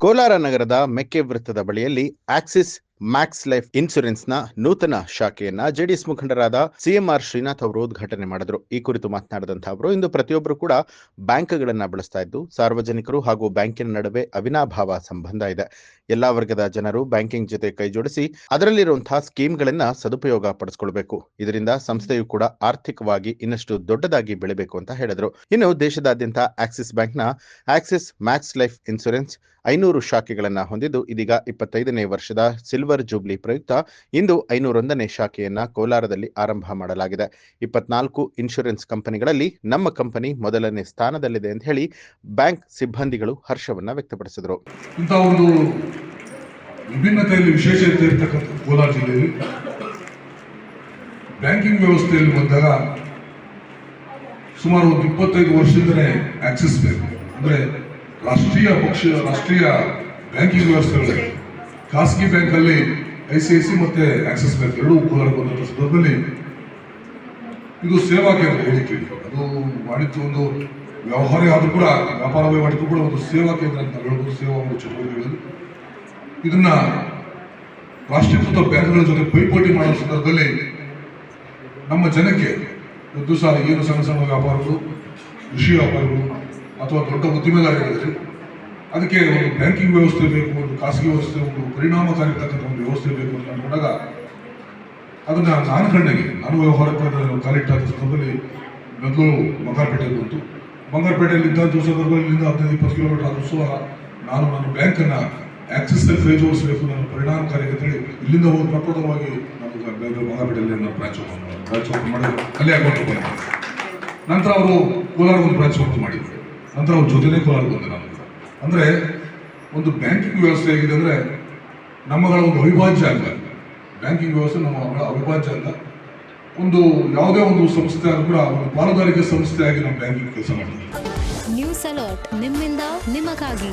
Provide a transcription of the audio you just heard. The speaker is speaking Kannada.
ಕೋಲಾರ ನಗರದ ಮೆಕ್ಕೆ ವೃತ್ತದ ಬಳಿಯಲ್ಲಿ ಆಕ್ಸಿಸ್ ಮ್ಯಾಕ್ಸ್ ಲೈಫ್ ಇನ್ಶೂರೆನ್ಸ್ನ ನೂತನ ಶಾಖೆಯನ್ನ ಜೆಡಿಎಸ್ ಮುಖಂಡರಾದ ಸಿಎಂಆರ್ ಶ್ರೀನಾಥ್ ಅವರು ಉದ್ಘಾಟನೆ ಮಾಡಿದ್ರು. ಈ ಕುರಿತು ಮಾತನಾಡಿದಂತಹ ಅವರು, ಇಂದು ಪ್ರತಿಯೊಬ್ಬರು ಕೂಡ ಬ್ಯಾಂಕ್ಗಳನ್ನ ಬಳಸ್ತಾ ಇದ್ದು, ಸಾರ್ವಜನಿಕರು ಹಾಗೂ ಬ್ಯಾಂಕಿನ ನಡುವೆ ಅವಿನಾಭಾವ ಸಂಬಂಧ ಇದೆ. ಎಲ್ಲಾ ವರ್ಗದ ಜನರು ಬ್ಯಾಂಕಿಂಗ್ ಜೊತೆ ಕೈಜೋಡಿಸಿ ಅದರಲ್ಲಿರುವಂತಹ ಸ್ಕೀಮ್ಗಳನ್ನ ಸದುಪಯೋಗ ಪಡಿಸಿಕೊಳ್ಬೇಕು. ಇದರಿಂದ ಸಂಸ್ಥೆಯು ಕೂಡ ಆರ್ಥಿಕವಾಗಿ ಇನ್ನಷ್ಟು ದೊಡ್ಡದಾಗಿ ಬೆಳೆಬೇಕು ಅಂತ ಹೇಳಿದ್ರು. ಇನ್ನು ದೇಶದಾದ್ಯಂತ ಆಕ್ಸಿಸ್ ಬ್ಯಾಂಕ್ನ ಆಕ್ಸಿಸ್ ಮ್ಯಾಕ್ಸ್ ಲೈಫ್ ಇನ್ಶೂರೆನ್ಸ್ 500 ಶಾಖೆಗಳನ್ನ ಹೊಂದಿದ್ದು, ಇದೀಗ 25ನೇ ವರ್ಷದ ಸಿಲ್ವರ್ ಜೂಬ್ಲಿ ಪ್ರಯುಕ್ತ ಇಂದು 501ನೇ ಶಾಖೆಯನ್ನ ಕೋಲಾರದಲ್ಲಿ ಆರಂಭ ಮಾಡಲಾಗಿದೆ. 24 ಇನ್ಶೂರೆನ್ಸ್ ಕಂಪನಿಗಳಲ್ಲಿ ನಮ್ಮ ಕಂಪನಿ ಮೊದಲನೇ ಸ್ಥಾನದಲ್ಲಿದೆ ಅಂತ ಹೇಳಿ ಬ್ಯಾಂಕ್ ಸಿಬ್ಬಂದಿಗಳು ಹರ್ಷವನ್ನ ವ್ಯಕ್ತಪಡಿಸಿದರು. ಇಂತಹ ಒಂದು ವಿಭಿನ್ನತೆಯಲ್ಲಿ ವಿಶೇಷತೆ ಇರತಕ್ಕಂಥ ಕೋಲಾರ ಜಿಲ್ಲೆಯಲ್ಲಿ ಬ್ಯಾಂಕಿಂಗ್ ವ್ಯವಸ್ಥೆಯಲ್ಲಿ ಬಂದಾಗ ಸುಮಾರು 25 ವರ್ಷದಿಂದಲೇ ಆಕ್ಸಿಸ್ ಬ್ಯಾಂಕ್ ಅಂದ್ರೆ ರಾಷ್ಟ್ರೀಯ ಬ್ಯಾಂಕಿಂಗ್ ವ್ಯವಸ್ಥೆಗಳಿವೆ. ಖಾಸಗಿ ಬ್ಯಾಂಕಲ್ಲಿ ICICI ಮತ್ತೆ ಆಕ್ಸಿಸ್ ಬ್ಯಾಂಕ್ ಎರಡೂ ಕೋಲಾರ ಬಂದಂಥ ಸಂದರ್ಭದಲ್ಲಿ ಇದು ಸೇವಾ ಕೇಂದ್ರ ಹೇಳಿಕೆ. ಅದು ವಾಣಿಜ್ಯ ಒಂದು ವ್ಯವಹಾರ ಆದರೂ ಕೂಡ, ವ್ಯಾಪಾರ ವಹಿವಾಟಿಗೂ ಕೂಡ ಒಂದು ಸೇವಾ ಕೇಂದ್ರ ಅಂತ ಹೇಳ್ಬೋದು. ಸೇವಾ ಒಂದು ಚಟುವಟಿಕೆಗಳಲ್ಲಿ ಇದನ್ನ ರಾಷ್ಟ್ರೀಕೃತ ಬ್ಯಾಂಕ್ಗಳ ಜೊತೆ ಪೈಪೋಟಿ ಮಾಡುವ ಸಂದರ್ಭದಲ್ಲಿ ನಮ್ಮ ಜನಕ್ಕೆ ದಿವಸ ಏನು ಸಣ್ಣ ಸಣ್ಣ ವ್ಯಾಪಾರಗಳು, ಕೃಷಿ ವ್ಯಾಪಾರಗಳು ಅಥವಾ ದೊಡ್ಡ ಉದ್ದಿಮೆದಾರರಿದ್ದಾರೆ, ಅದಕ್ಕೆ ಒಂದು ಬ್ಯಾಂಕಿಂಗ್ ವ್ಯವಸ್ಥೆ ಬೇಕು, ಒಂದು ಖಾಸಗಿ ವ್ಯವಸ್ಥೆ, ಒಂದು ಪರಿಣಾಮಕಾರಿರ್ತಕ್ಕಂಥ ಒಂದು ವ್ಯವಸ್ಥೆ ಬೇಕು ಅಂತ ಅಂದ್ಕೊಂಡಾಗ ಅದನ್ನು ನಾನು ವ್ಯವಹಾರಕ್ಕೆ ಕಾಲಿಟ್ಟಾದ ಸಂದರ್ಭದಲ್ಲಿ ಮೊದಲು ಬಂಗಾರಪೇಟೆಗೆ ಬಂತು. ಬಂಗಾರಪೇಟೆಯಲ್ಲಿ ಇದ್ದಂಥ ಸಂದರ್ಭದಲ್ಲಿ 15-20 ಕಿಲೋಮೀಟರ್ ಆದರೂ ಸಹ ನಾನು ಬ್ಯಾಂಕನ್ನು ಆಕ್ಸಿಸ್ನಲ್ಲಿ ಕೈ ಜೋಡಿಸಬೇಕು, ನಾನು ಪರಿಣಾಮಕಾರಿ ಅಂತೇಳಿ ಇಲ್ಲಿಂದ ಹೋಗಿ ಪ್ರಪ್ರಥಮವಾಗಿ ನಾನು ಬಂಗಾರಪೇಟೆಯಲ್ಲಿ ನಾನು ಬ್ರಾಂಚ್ ಓಪನ್ ಮಾಡಿ ಅಲ್ಲೇ ಅಕೌಂಟ್ ಓಪನ್ ಮಾಡಿದೆ. ನಂತರ ಅವರು ಕೋಲಾರ ಒಂದು ಬ್ರಾಂಚ್ ಓಪನ್ ಮಾಡಿದ್ರು. ನಂತರ ಅವ್ರ ಜೊತೆನೇ ಕೋಲಾರ ಬಂದೆ ನಾನು. ಅಂದರೆ ಒಂದು ಬ್ಯಾಂಕಿಂಗ್ ವ್ಯವಸ್ಥೆ ಹೇಗಿದೆ ಅಂದರೆ ನಮ್ಮಗಳ ಒಂದು ಅವಿಭಾಜ್ಯ ಅಂಗ. ಬ್ಯಾಂಕಿಂಗ್ ವ್ಯವಸ್ಥೆ ನಮ್ಮ ಅವಿಭಾಜ್ಯ ಅಂಗ. ಒಂದು ಯಾವುದೇ ಒಂದು ಸಂಸ್ಥೆ ಆದರೂ ಕೂಡ ಒಂದು ಪಾಲುದಾರಿಕೆ ಸಂಸ್ಥೆಯಾಗಿ ನಾವು ಬ್ಯಾಂಕಿಂಗ್ ಕೆಲಸ ಮಾಡ್ತೀವಿ. ನ್ಯೂಸ್ ಅಲರ್ಟ್, ನಿಮ್ಮಿಂದ ನಿಮಗಾಗಿ.